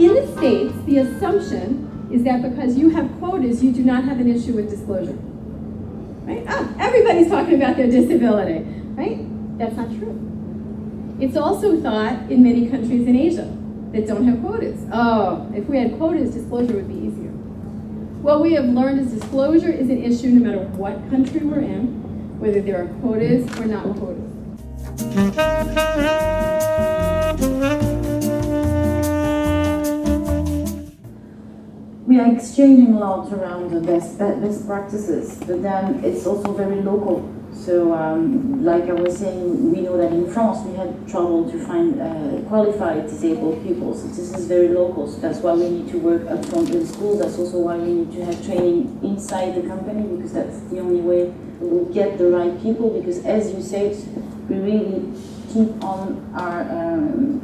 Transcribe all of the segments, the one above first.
In the States, the assumption is that because you have quotas, you do not have an issue with disclosure. Right? Oh, everybody's talking about their disability, right? That's not true. It's also thought in many countries in Asia that don't have quotas. Oh, if we had quotas, disclosure would be easier. What we have learned is disclosure is an issue no matter what country we're in, whether there are quotas or not quotas. We are exchanging a lot around the best practices, but then it's also very local. So, like I was saying, we know that in France we had trouble to find qualified disabled people. So this is very local. So that's why we need to work upfront in schools. That's also why we need to have training inside the company, because that's the only way we will get the right people. Because as you said, we really keep on our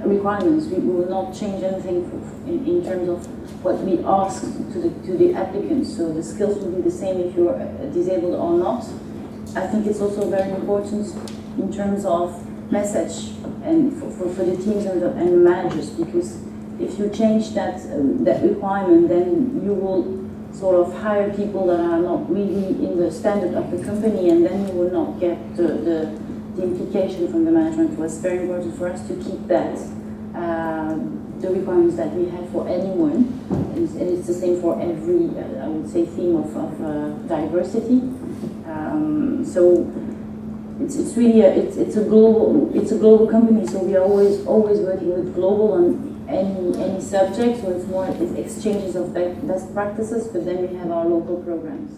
requirements. We will not change anything in terms of what we ask to the applicants. So the skills will be the same if you're disabled or not. I think it's also very important in terms of message and for the teams and the managers, because if you change that requirement, then you will sort of hire people that are not really in the standard of the company, and then you will not get the implication from the management. It was very important for us to keep that the requirements that we have for anyone, and it's the same for every I would say theme of diversity. So it's really it's a global company. So we are always working with global on any subject. So it's exchanges of best practices, but then we have our local programs.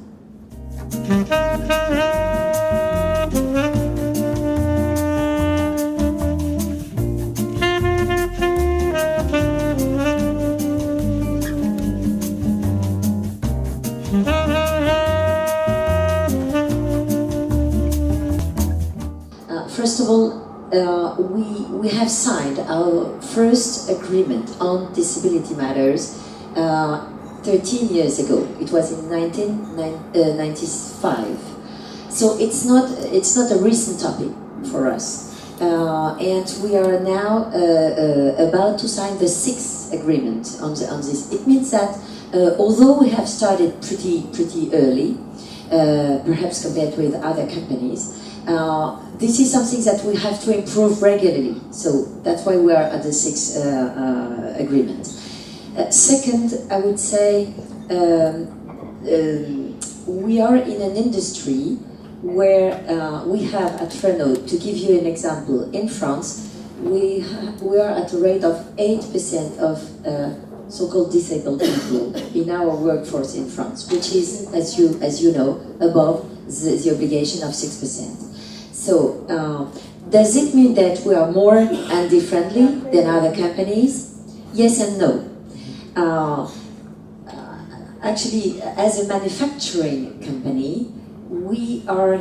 First of all, we have signed our first agreement on disability matters 13 years ago. It was in 1995. So it's not a recent topic for us. And we are now about to sign the 6th agreement on this. It means that although we have started pretty early, perhaps compared with other companies, this is something that we have to improve regularly. So that's why we are at the 6th agreement. Second, I would say we are in an industry where we have at Renault, to give you an example, in France, we are at a rate of 8% of so-called disabled people in our workforce in France, which is, as you know, above the obligation of 6%. So, does it mean that we are more Andy-friendly than other companies? Yes and no. Actually, as a manufacturing company, we are,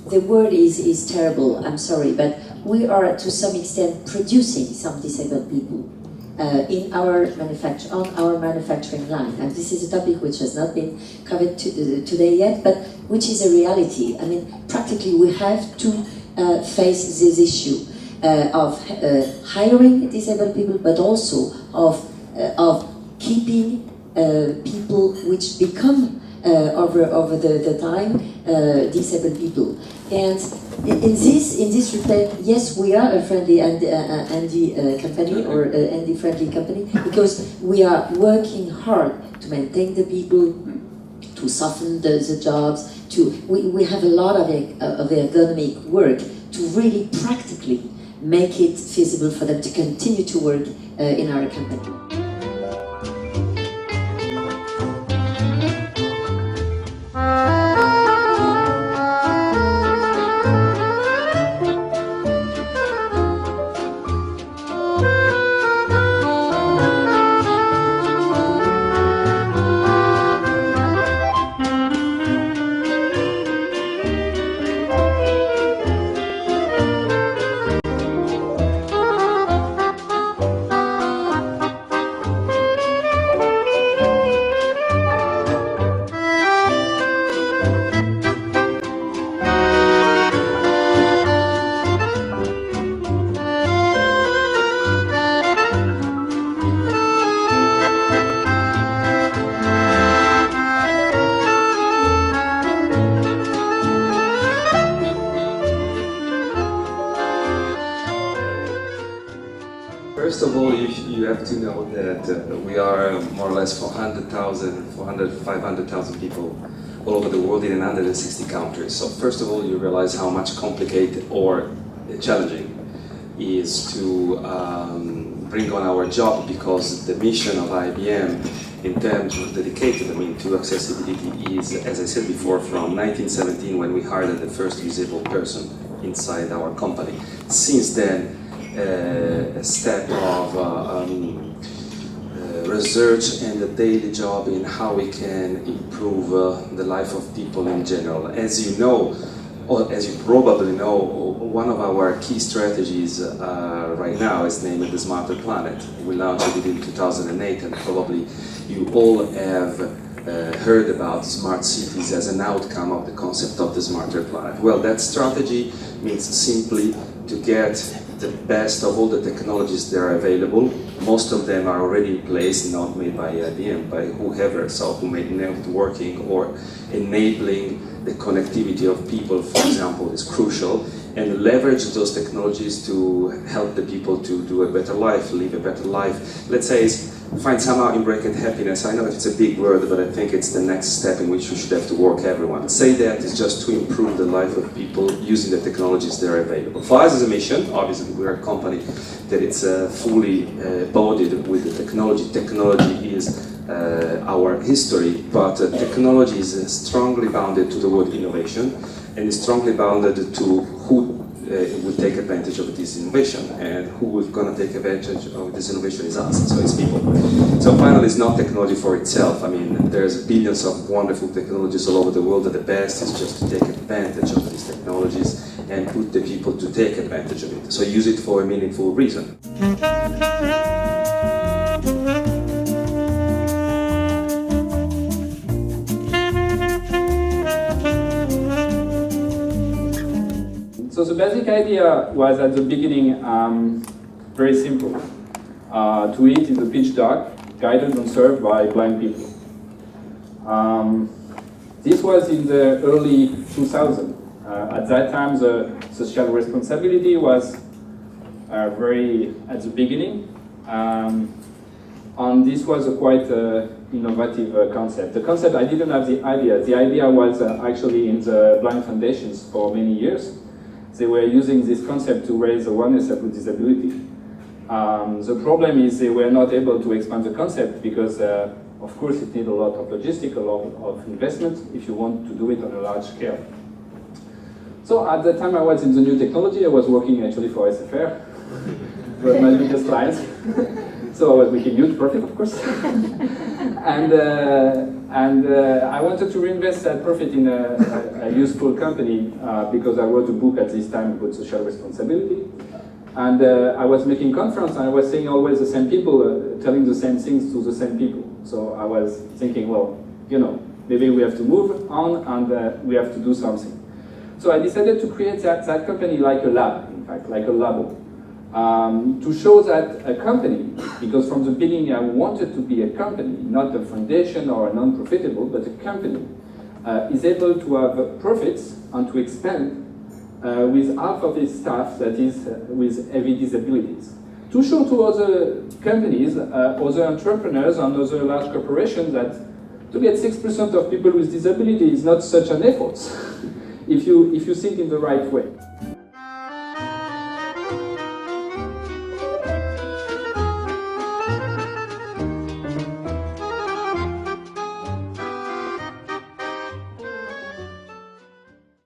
the word is terrible, I'm sorry, but we are to some extent producing some disabled people in our on our manufacturing line. And this is a topic which has not been covered today yet, but which is a reality. I mean, practically we have to face this issue of hiring disabled people, but also of keeping people which become over the time disabled people. And in this respect, yes, we are a friendly Andy company, or Andy friendly company, because we are working hard to maintain the people, to to soften the jobs. We have a lot of ergonomic work to really practically make it feasible for them to continue to work in our company. First of all, you have to know that we are more or less 500,000 people all over the world in 160 countries. So first of all, you realize how much complicated or challenging is to bring on our job, because the mission of IBM in terms of dedicated to accessibility is, as I said before, from 1917 when we hired the first disabled person inside our company. Since then, a step of research and a daily job in how we can improve the life of people in general. As you know, or as you probably know, one of our key strategies right now is named the Smarter Planet. We launched it in 2008, and probably you all have heard about smart cities as an outcome of the concept of the Smarter Planet. Well, that strategy means simply to get the best of all the technologies that are available. Most of them are already in place, not made by IBM, by whoever, so who made networking or enabling the connectivity of people, for example, is crucial, and leverage those technologies to help the people to do a better life, live a better life. Let's say find somehow in breaking happiness. I know it's a big word, but I think it's the next step in which we should have to work everyone. Say that is just to improve the life of people using the technologies that are available. For us as a mission, obviously we're a company that it's fully embodied with the technology. Technology is our history, but technology is strongly bounded to the word innovation, and is strongly bounded to who will take advantage of this innovation, and who is going to take advantage of this innovation is us, so it's people. So finally, it's not technology for itself. I mean, there's billions of wonderful technologies all over the world, and the best is just to take advantage of these technologies and put the people to take advantage of it. So use it for a meaningful reason. So the basic idea was at the beginning very simple. To eat in the pitch dark, guided and served by blind people. This was in the early 2000s. At that time, the social responsibility was very at the beginning. And this was a quite innovative concept. The concept, I didn't have the idea. The idea was actually in the blind foundations for many years. They were using this concept to raise awareness about disability. The problem is they were not able to expand the concept because, of course, it needs a lot of logistical of investment if you want to do it on a large scale. So at the time I was in the new technology, I was working actually for SFR. It was my biggest client. So I was making huge profit, of course. and I wanted to reinvest that profit in a useful company because I wrote a book at this time about social responsibility. And I was making conference and I was saying always the same people, telling the same things to the same people. So I was thinking, well, you know, maybe we have to move on and we have to do something. So I decided to create that company like a lab, in fact, like a labo. To show that a company, because from the beginning I wanted to be a company, not a foundation or a non-profitable, but a company, is able to have profits and to expand with half of its staff that is with heavy disabilities. To show to other companies, other entrepreneurs and other large corporations that To get 6% of people with disability is not such an effort if you think in the right way.